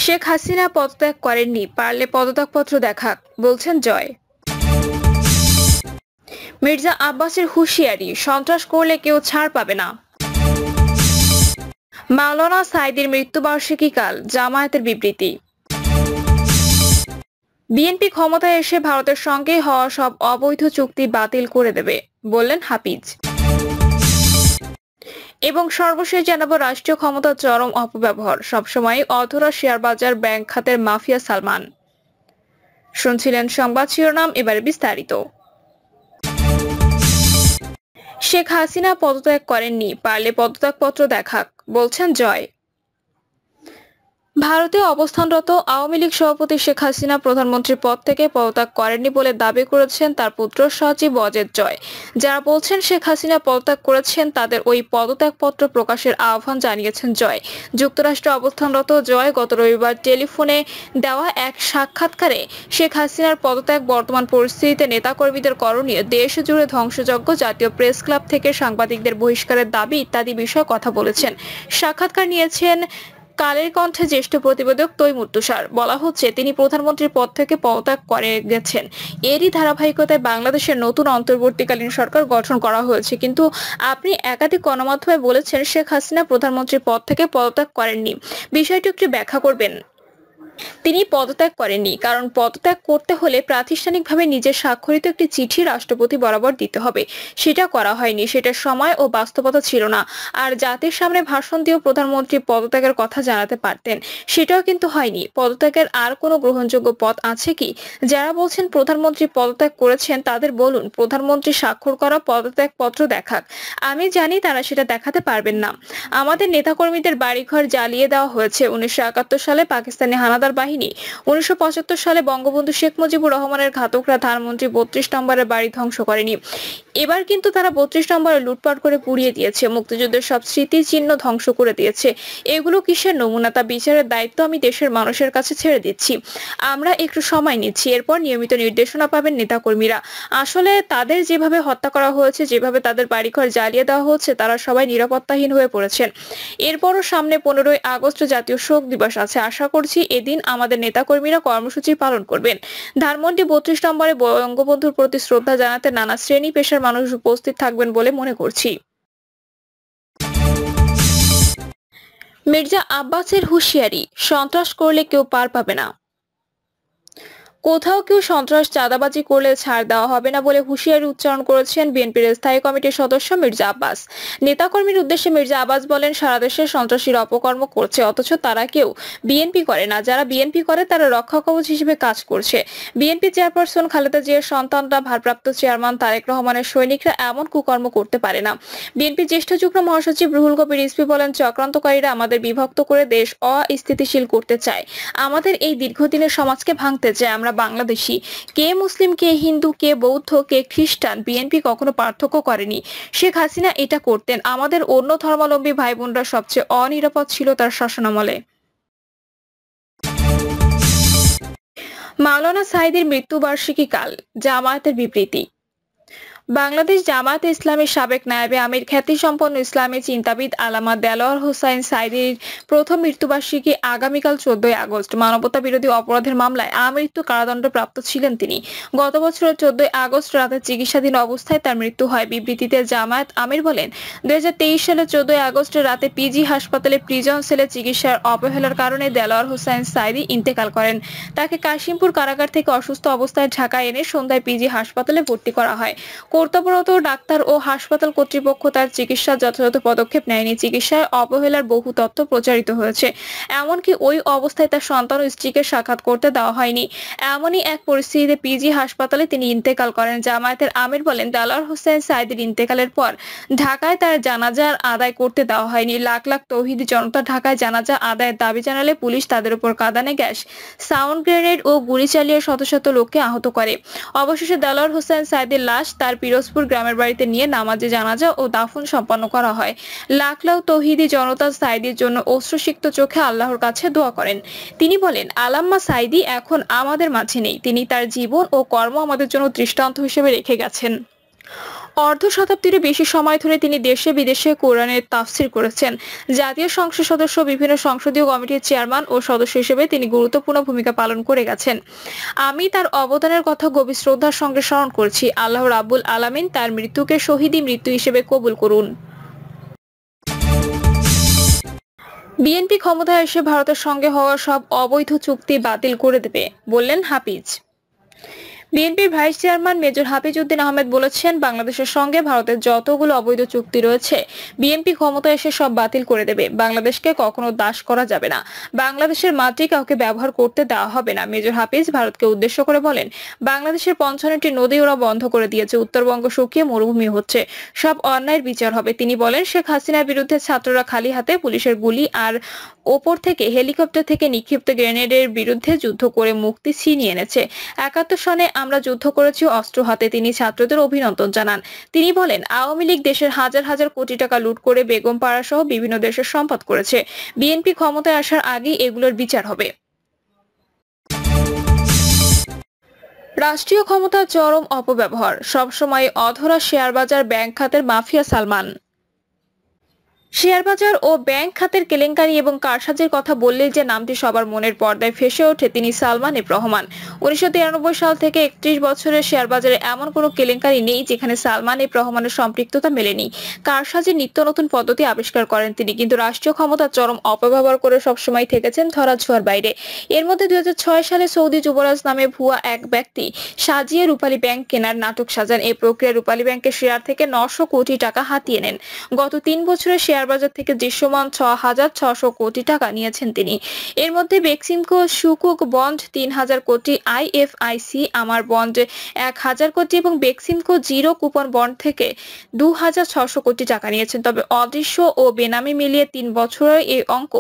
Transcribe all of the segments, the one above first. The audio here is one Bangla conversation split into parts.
শেখ হাসিনা পদত্যাগ করেননি, পারলে পদত্যাগপত্র দেখাক, বলছেন জয়। মির্জা আব্বাসের হুঁশিয়ারি, সন্ত্রাস করলে কেউ ছাড় পাবে না। মাওলানা সাঈদীর মৃত্যুবার্ষিকী কাল, জামায়াতের বিবৃতি। বিএনপি ক্ষমতায় এসে ভারতের সঙ্গে হওয়া সব অবৈধ চুক্তি বাতিল করে দেবে, বললেন হাফিজ। এবং সর্বশেষ জানাবো রাষ্ট্রীয় ক্ষমতার চরম অপব্যবহার, সবসময় অধরা শেয়ার বাজার, ব্যাংক খাতের মাফিয়া সালমান। শুনছিলেন সংবাদ শিরোনাম, এবারে বিস্তারিত। শেখ হাসিনা পদত্যাগ করেননি, পারলে পদত্যাগপত্র দেখাক, বলছেন জয়। ভারতে অবস্থানরত আওয়ামী লীগ সভাপতি শেখ হাসিনা প্রধানমন্ত্রীর পদ থেকে পদত্যাগ করেননি বলে দাবি করেছেন তার পুত্র সচিব অজেদ জয়। যারা বলছেন শেখ হাসিনা পদত্যাগ করেছেন, তাদের ওই পদত্যাগপত্র প্রকাশের আহ্বান জানিয়েছেন জয়। যুক্তরাষ্ট্রে অবস্থানরত জয় গত রবিবার টেলিফোনে দেওয়া এক সাক্ষাৎকারে শেখ হাসিনার পদত্যাগ, বর্তমান পরিস্থিতিতে নেতাকর্মীদের করণীয়, দেশ জুড়ে ধ্বংসযজ্ঞ, জাতীয় প্রেস ক্লাব থেকে সাংবাদিকদের বহিষ্কারের দাবি ইত্যাদি বিষয়ে কথা বলেছেন। সাক্ষাৎকার নিয়েছেন কালের কণ্ঠে জ্যেষ্ঠ প্রতিবেদক তৈমুর তুষার। বলা হচ্ছে, তিনি প্রধানমন্ত্রীর পদ থেকে পদত্যাগ করে গেছেন। এরই ধারাবাহিকতায় বাংলাদেশের নতুন অন্তর্বর্তীকালীন সরকার গঠন করা হয়েছে, কিন্তু আপনি একাধিক গণমাধ্যমে বলেছেন শেখ হাসিনা প্রধানমন্ত্রীর পদ থেকে পদত্যাগ করেননি। বিষয়টি একটু ব্যাখ্যা করবেন। তিনি পদত্যাগ করেননি, কারণ পদত্যাগ করতে হলে প্রাতিষ্ঠানিকভাবে নিজের স্বাক্ষরিত একটি চিঠি রাষ্ট্রপতি বরাবর দিতে হবে। সেটা করা হয়নি, সেটা সময় ও বাস্তবতা ছিল না। আর জাতির সামনে ভাষণ দিয়েও প্রধানমন্ত্রী পদত্যাগের কথা জানাতে পারতেন, সেটাও কিন্তু হয়নি। পদত্যাগের আর কোনো গ্রহণযোগ্য পথ আছে কি? যারা বলছেন প্রধানমন্ত্রী পদত্যাগ করেছেন, তাদের বলুন প্রধানমন্ত্রী স্বাক্ষর করা পদত্যাগপত্র দেখাক। আমি জানি তারা সেটা দেখাতে পারবেন না। আমাদের নেতাকর্মীদের বাড়িঘর জ্বালিয়ে দেওয়া হয়েছে। 1971 সালে পাকিস্তানি হানাদার বাহিনী, 1975 সালে বঙ্গবন্ধু শেখ মুজিবুর রহমানের ঘাতকরা ধানমন্ত্রী 32 নম্বরের বাড়ি ধ্বংস করেনি। এবার কিন্তু তারা 32 নম্বরে লুটপাট করে পুড়িয়ে দিয়েছে, মুক্তিযুদ্ধের সব স্মৃতিচিহ্ন ধ্বংস করে দিয়েছে। এগুলো কিসের নমুনা, তা বিচারের দায়িত্ব আমি দেশের মানুষের কাছে ছেড়ে দিচ্ছি। আমরা একটু সময় নিচ্ছি, এরপর নিয়মিত নির্দেশনা পাবেন নেতাকর্মীরা। আসলে তাদের যেভাবে হত্যা করা হয়েছে, যেভাবে তাদের বাড়িঘর জ্বালিয়ে দেওয়া হচ্ছে, তারা সবাই নিরাপত্তাহীন হয়ে পড়েছেন। এরপরও সামনে 15ই আগস্ট জাতীয় শোক দিবস আছে। আশা করছি এদিন আমাদের নেতাকর্মীরা কর্মসূচি পালন করবেন। ধানমন্ডি 32 নম্বরে বঙ্গবন্ধুর প্রতি শ্রদ্ধা জানাতে নানা শ্রেণী পেশার মানুষ উপস্থিত থাকবেন বলে মনে করছি। মির্জা আব্বাসের হুঁশিয়ারি, সন্ত্রাস করলে কেউ পার পাবে না। কোথাও কেউ সন্ত্রাস, চাঁদাবাজি করলে ছাড় দেওয়া হবে না বলে হুঁশিয়ারি উচ্চারণ করেছেন বিএনপির স্থায়ী কমিটির সদস্য মির্জা আব্বাস। নেতাকর্মীর উদ্দেশ্যে মির্জা আব্বাস বলেন, সারা দেশে সন্ত্রাসীরা অপকর্ম করছে, অথচ তারা কেউ বিএনপি করে না। যারা বিএনপি করে তারা রক্ষা কবচ হিসেবে কাজ করছে। বিএনপি চেয়ারপারসন খালেদা জিয়ার সন্তানরা, ভারপ্রাপ্ত চেয়ারম্যান তারেক রহমানের সৈনিকরা এমন কুকর্ম করতে পারে না। বিএনপির জ্যেষ্ঠ যুগ্ম মহাসচিব রুহুল কবির রিজভী বলেন, চক্রান্তকারীরা আমাদের বিভক্ত করে দেশ অস্থিতিশীল করতে চায়, আমাদের এই দীর্ঘদিনের সমাজকে ভাঙতে চায়। আমরা বাংলাদেশী, কে মুসলিম, কে হিন্দু, কে বৌদ্ধ, কে খ্রিস্টান, বিএনপি কখনো পার্থক্য করেনি। শেখ হাসিনা এটা করতেন। আমাদের অন্য ধর্মাবলম্বী ভাই বোনরা সবচেয়ে অনিরাপদ ছিল তার শাসনামলে। মাওলানা সাঈদীর মৃত্যুবার্ষিকী কাল, জামায়াতের বিবৃতি। বাংলাদেশ জামায়াতে ইসলামীর সাবেক নায়েবে আমির, খ্যাতিসম্পন্ন ইসলামী চিন্তাবিদ আল্লামা দেলোয়ার হোসাইন সাঈদীর প্রথম মৃত্যুবার্ষিকী আগামীকাল 14ই আগস্ট। মানবতা বিরোধী অপরাধের মামলায় আমৃত্যু কারাদণ্ডপ্রাপ্ত ছিলেন তিনি। গত বছরের 14ই আগস্ট রাতে চিকিৎসাধীন অবস্থায় তার মৃত্যু হয়। বিবৃতিতে জামায়াত আমির বলেন, 2023 সালের 14ই আগস্ট রাতে পিজি হাসপাতালে প্রিজন সেলে চিকিৎসার অবহেলার কারণে দেলোয়ার হোসাইন সাঈদী ইন্তেকাল করেন। তাকে কাশিমপুর কারাগার থেকে অসুস্থ অবস্থায় ঢাকায় এনে সন্ধ্যায় পিজি হাসপাতালে ভর্তি করা হয়। কর্তব্যরত ডাক্তার ও হাসপাতাল কর্তৃপক্ষ তার চিকিৎসার যথাযথ পদক্ষেপ নেয়নি। চিকিৎসায় অবহেলার বহু তথ্য প্রচারিত হয়েছে। এমনকি ওই অবস্থায় তার সন্তান ও স্ত্রীকে সাক্ষাৎ করতে দেওয়া হয়নি। এমনই এক পরিস্থিতিতে পিজি হাসপাতালে তিনি ইন্তেকাল করেন। জামায়াতের আমির বলেন, দেলোয়ার হোসেন সাঈদীর ইন্তেকালের পর ঢাকায় তার জানাজার আদায় করতে দেওয়া হয়নি। লাখ লাখ তৌহিদি জনতা ঢাকায় জানাজা আদায়ের দাবি জানালে পুলিশ তাদের উপর কাঁদানে গ্যাস, সাউন্ড গ্রেনেড ও গুলি চালিয়ে শত শত লোককে আহত করে। অবশেষে দেলোয়ার হোসেন সাঈদীর লাশ তার পিরোজপুর গ্রামের বাড়িতে নিয়ে নামাজে জানাজা ও দাফন সম্পন্ন করা হয়। লাখ লাখ তৌহিদি জনতা সাঈদীর জন্য অশ্রুসিক্ত চোখে আল্লাহর কাছে দোয়া করেন। তিনি বলেন, আল্লামা সাঈদী এখন আমাদের মাঝে নেই, তিনি তার জীবন ও কর্ম আমাদের জন্য দৃষ্টান্ত হিসেবে রেখে গেছেন। অর্ধ শতাব্দীরও বেশি সময় ধরে তিনি দেশে বিদেশে কোরআনের তাফসির করেছেন। জাতীয় সংসদ সদস্য, বিভিন্ন সংসদীয় কমিটির চেয়ারম্যান ও সদস্য হিসেবে তিনি গুরুত্বপূর্ণ ভূমিকা পালন করে গেছেন। আমি তার অবদানের কথা গভীর শ্রদ্ধার সঙ্গে স্মরণ করছি। আল্লাহ রাব্বুল আলামিন তার মৃত্যুকে শহীদী মৃত্যু হিসেবে কবুল করুন। বিএনপি ক্ষমতায় এসে ভারতের সঙ্গে হওয়া সব অবৈধ চুক্তি বাতিল করে দেবে বললেন হাফিজ। বিএনপির vice chairman major Hafiz Uddin Ahmed বলেছেন, বাংলাদেশের সঙ্গে ভারতের যতগুলো অবৈধ চুক্তি রয়েছে বিএনপি ক্ষমতায় এসে সব বাতিল করে দেবে। বাংলাদেশকে কখনো দাস করা যাবে না। বাংলাদেশের মাটি কাউকে ব্যবহার করতে দেওয়া হবে না। মেজর হাফিজ ভারতকে উদ্দেশ্য করে বলেন, বাংলাদেশের ৫৫টি নদী ওরা বন্ধ করে দিয়েছে। উত্তরবঙ্গ শুকিয়ে মরুভূমি হচ্ছে। সব অন্যায়ের বিচার হবে। তিনি বলেন, শেখ হাসিনার বিরুদ্ধে ছাত্ররা খালি হাতে পুলিশের গুলি আর ওপর থেকে হেলিকপ্টার থেকে নিক্ষিপ্ত গ্রেনেডের বিরুদ্ধে যুদ্ধ করে মুক্তি ছিনিয়ে এনেছে। ৭১ সনে আমরা যুদ্ধ করেছি অস্ত্র হাতে। তিনি ছাত্রদের অভিনন্দন জানান। তিনি বলেন, আওয়ামী লীগ দেশের হাজার হাজার কোটি টাকা লুট করে বেগম পাড়া সহ বিভিন্ন দেশের সম্পদ করেছে। বিএনপি ক্ষমতায় আসার আগেই এগুলোর বিচার হবে। রাষ্ট্রীয় ক্ষমতার চরম অপব্যবহার, সবসময় অধরা শেয়ারবাজার ব্যাংক খাতের মাফিয়া সালমান। শেয়ারবাজার ও ব্যাংক খাতের কেলেঙ্কারি এবং কারসাজির কথা বললেই যে নামটি সবার মনের পর্দায় ভেসে ওঠে, তিনি সালমান এফ রহমান। ১৯৯৩ সাল থেকে ৩১ বছরের শেয়ারবাজারে এমন কোনো কেলেঙ্কারি নেই যেখানে সালমান এফ রহমানের সম্পৃক্ততা মেলেনি। কারসাজির নিত্য নতুন পদ্ধতি আবিষ্কার করেন তিনি, কিন্তু রাষ্ট্রীয় ক্ষমতার চরম অপব্যবহার করে সবসময় থেকেছেন ধরাছোঁয়ার বাইরে। এর মধ্যে ২০০৬ সালে সৌদি যুবরাজ নামে ভুয়া এক ব্যক্তি সাজিয়ে রূপালী ব্যাংক কেনার নাটক সাজান। এই প্রক্রিয়ায় রূপালী ব্যাংকের শেয়ার থেকে ৯০০ কোটি টাকা হাতিয়ে নেন। গত ৩ বছরে শেয়ারবাজার থেকে দৃশ্যমান ৬,৬০০ কোটি টাকা নিয়েছেন তিনি। এর মধ্যে বেক্সিমকো সুকুক বন্ড ৩,০০০ কোটি, আইএফআইসি আমার বন্ড ১,০০০ কোটি এবং বেক্সিমকো জিরো কুপন বন্ড থেকে ২,৬০০ কোটি টাকা নিয়েছেন। তবে অদৃশ্য ও বেনামি মিলিয়ে ৩ বছরে এই অঙ্ক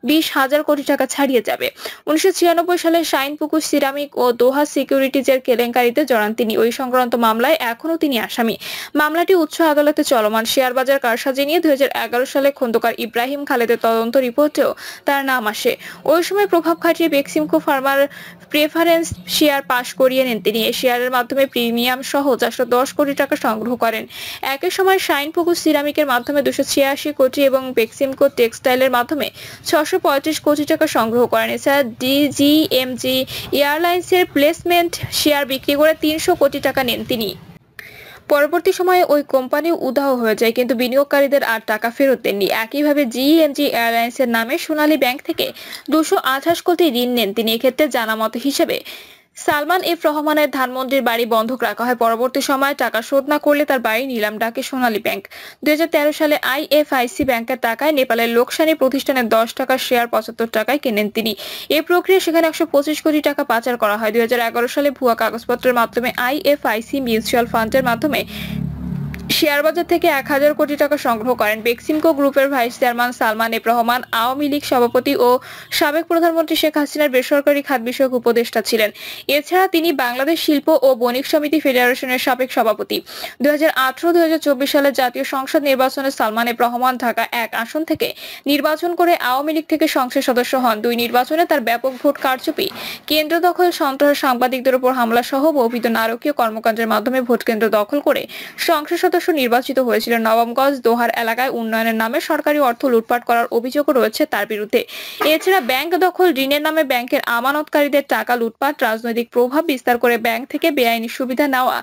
২০,০০০ কোটি টাকা ছাড়িয়ে যাবে। ১৯৯৬ সালে শাইনপুকুর সিরামিক ও দোহা সিকিউরিটিজের কেলেঙ্কারিতে জড়ান তিনি। ওই সংক্রান্ত মামলায় এখনও তিনি আসামি। মামলাটি উচ্চ আদালতে চলমান। শেয়ারবাজার কারসাজি নিয়ে ২০১১ সালে খন্দকার ইব্রাহিম খালেদের তদন্ত রিপোর্টেও তার নাম আসে। ওই সময় প্রভাব খাটিয়ে বেক্সিমকো ফার্মার প্রেফারেন্স শেয়ার পাশ করিয়ে নেন তিনি। এই শেয়ারের মাধ্যমে প্রিমিয়াম সহ ৪১০ কোটি টাকা সংগ্রহ করেন। একই সময় শাইনপুকুর সিরামিকের মাধ্যমে ২৮৬ কোটি এবং বেক্সিমকো টেক্সটাইলের মাধ্যমে ৬৩৫ কোটি টাকা সংগ্রহ করেন। এছাড়া ডিজিএমজি এয়ারলাইন্সের প্লেসমেন্ট শেয়ার বিক্রি করে ৩০০ কোটি টাকা নেন তিনি। পরবর্তী সময়ে ওই কোম্পানি উধাও হয়ে যায়, কিন্তু বিনিয়োগকারীদের আর টাকা ফেরত দেননি। একইভাবে জিএমজি এয়ারলাইন্সের নামে সোনালী ব্যাংক থেকে ২২৮ কোটি ঋণ নেন তিনি। এক্ষেত্রে জানামত হিসেবে সালমান এফ রহমানের ধানমন্ডির বাড়ি বন্ধক রাখা হয়। পরবর্তী সময়ে টাকা শোধ না করলে তার বাড়ি নিলাম ডাকে সোনালী ব্যাংক। ২০১৩ সালে আইএফআইসি ব্যাংকের টাকায় নেপালের লোকসানি প্রতিষ্ঠানের ১০ টাকার শেয়ার ৭৫ টাকায় কেনেন তিনি। এই প্রক্রিয়া সেখানে ১২৫ কোটি টাকা পাচার করা হয়। ২০১১ সালে ভুয়া কাগজপত্রের মাধ্যমে আইএফআইসি মিউচুয়াল ফান্ডের মাধ্যমে শেয়ারবাজার থেকে ১,০০০ কোটি টাকা সংগ্রহ করেন। বেক্সিমকো গ্রুপের vice chairman Salman F Rahman Awami League সভাপতি ও সাবেক প্রধানমন্ত্রী শেখ হাসিনার বেসরকারি খাত বিষয়ক উপদেষ্টা ছিলেন। এছাড়া তিনি বাংলাদেশ শিল্প ও বণিক সমিতি ফেডারেশনের সাবেক সভাপতি। ২০১৮-২০২৪ সালে জাতীয় সংসদ নির্বাচনে সালমান এফ রহমান ঢাকা ১ আসন থেকে নির্বাচন করে আওয়ামী লীগ থেকে সংসদ সদস্য হন। ২ নির্বাচনে তার ব্যাপক ভোট কারচুপি, কেন্দ্র দখল, সন্ত্রাস, সাংবাদিকদের উপর হামলা সহ বহুবিধ নারকীয় কর্মকাণ্ডের মাধ্যমে ভোট কেন্দ্র দখল করে সংসদ সদস্য নির্বাচিত হয়েছিলেন। নবমগঞ্জ দোহার এলাকায় উন্নয়নের নামে সরকারি অর্থ লুটপাট করার অভিযোগও রয়েছে তার বিরুদ্ধে। এছাড়া ব্যাংক দখল, ঋণের নামে ব্যাংকের আমানতকারীদের টাকা লুটপাট, রাজনৈতিক প্রভাব বিস্তার করে ব্যাংক থেকে বেআইনি সুবিধা নেওয়া,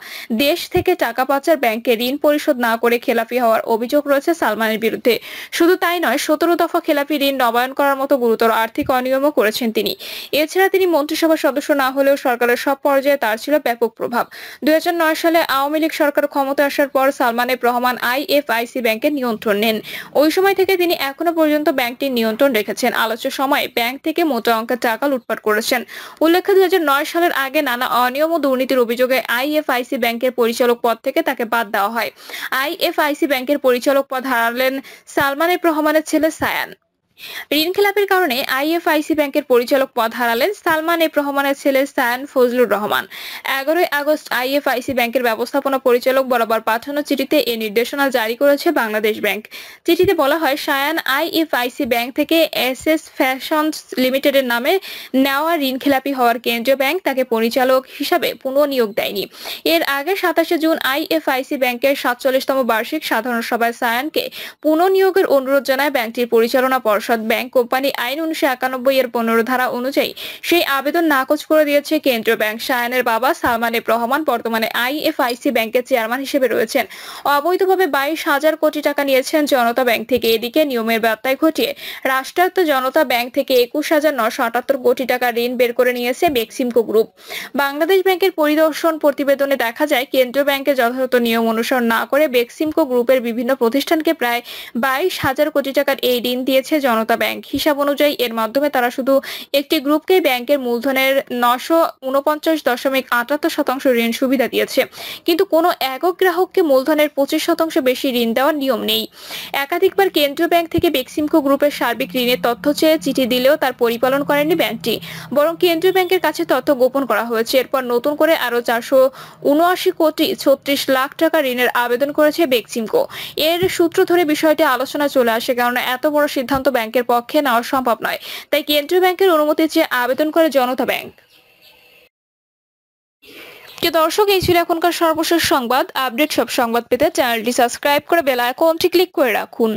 দেশ থেকে টাকা পাচার, ব্যাংকে ঋণ পরিশোধ না করে খেলাপি হওয়ার অভিযোগ রয়েছে সালমানের বিরুদ্ধে। শুধু তাই নয়, ১৭ দফা খেলাপি ঋণ নবায়ন করার মতো গুরুতর আর্থিক অনিয়মও করেছেন তিনি। এছাড়া তিনি মন্ত্রিসভার সদস্য না হলেও সরকারের সব পর্যায়ে তার ছিল ব্যাপক প্রভাব। ২০০৯ সালে আওয়ামী লীগ সরকার ক্ষমতায় আসার পর সালমান এফ রহমান আইএফআইসি ব্যাংকের নিয়ন্ত্রণ নেন। ওই সময় থেকে তিনি এখনো পর্যন্ত ব্যাংকটির নিয়ন্ত্রণ রেখেছেন। আলোচ্য সময়ে ব্যাংক থেকে মোটা অঙ্কের টাকা লুটপাট করেছেন। উল্লেখ্য, ২০০৯ সালের আগে নানা অনিয়ম ও দুর্নীতির অভিযোগে আইএফআইসি ব্যাংকের পরিচালক পদ থেকে তাকে বাদ দেওয়া হয়। আইএফআইসি ব্যাংকের পরিচালক পদ হারালেন সালমান এফ রহমানের ছেলে সায়ান। ঋণ খেলাপের কারণে আইএফআইসি ব্যাংকের পরিচালক পদ হারালেন সালমান এফ রহমানের ছেলে সায়ান ফজলুর রহমান। 11 আগস্ট আইএফআইসি ব্যাংকের ব্যবস্থাপনা পরিচালক বরাবর পাঠানো চিঠিতে এ নির্দেশনা জারি করেছে বাংলাদেশ ব্যাংক। চিঠিতে বলা হয়, সায়ান আইএফআইসি ব্যাংক থেকে এসএস ফ্যাশনস লিমিটেডের নামে নেওয়া ঋণ খেলাপি হওয়ার কেন্দ্রীয় ব্যাংক তাকে পরিচালক হিসাবে পুনঃনিয়োগ দেয়নি। এর আগে 27 জুন আইএফআইসি ব্যাংকের 47তম বার্ষিক সাধারণ সভায় সায়ানকে পুনঃনিয়োগের অনুরোধ জানায় ব্যাংকটির পরিচালনা পর্ষদ। ব্যাংক কোম্পানি আইন 1991 এর 15 ধারা অনুযায়ী সেই আবেদন নাকচ করে দিয়েছে কেন্দ্রীয় ব্যাংক। সায়ানের বাবা সালমান এফ রহমান বর্তমানে আইএফআইসি ব্যাংকের চেয়ারম্যান হিসেবে রয়েছেন। অবৈধভাবে 22,000 কোটি টাকা নিয়েছেন জনতা ব্যাংক থেকে। এদিকে নিয়মের ব্যত্যয় ঘটিয়ে রাষ্ট্রায়ত্ত জনতা ব্যাংক থেকে 21,978 কোটি টাকা ঋণ বের করে নিয়েছে বেক্সিমকো গ্রুপ। বাংলাদেশ ব্যাংকের পরিদর্শন প্রতিবেদনে দেখা যায়, কেন্দ্রীয় ব্যাংকের যথাযথ নিয়ম অনুসরণ না করে বেক্সিমকো গ্রুপের বিভিন্ন প্রতিষ্ঠানকে প্রায় 22,000 কোটি টাকার এই ঋণ দিয়েছে জনতা ব্যাংক। হিসাব অনুযায়ী এর মাধ্যমে তারা শুধু একটি গ্রুপকে ব্যাংকের মূলধনের 949.78% ঋণ সুবিধা দিয়েছে, কিন্তু কোনো একক গ্রাহককে মূলধনের 25% বেশি ঋণ দেওয়ার নিয়ম নেই। একাধিকবার কেন্দ্রীয় ব্যাংক থেকে বেক্সিমকো গ্রুপের সার্বিক ঋণের তথ্য চেয়ে চিঠি দিলেও তার পরিপালন করেনি ব্যাংকটি, বরং কেন্দ্রীয় ব্যাংকের কাছে তথ্য গোপন করা হয়েছে। এরপর নতুন করে আরো 479,36,00,000 টাকা ঋণের আবেদন করেছে বেক্সিমকো। এর সূত্র ধরে বিষয়টি আলোচনা চলে আসে, কারণ এত বড় সিদ্ধান্ত ব্যাংকের পক্ষে নেওয়া সম্ভব নয়। তাই কেন্দ্রীয় ব্যাংকের অনুমতি চেয়ে আবেদন করে জনতা ব্যাংক। প্রিয় দর্শক, এই ছিল এখনকার সর্বশেষ সংবাদ। আপডেট সব সংবাদ পেতে চ্যানেলটি সাবস্ক্রাইব করে বেল আইকনটি ক্লিক করে রাখুন।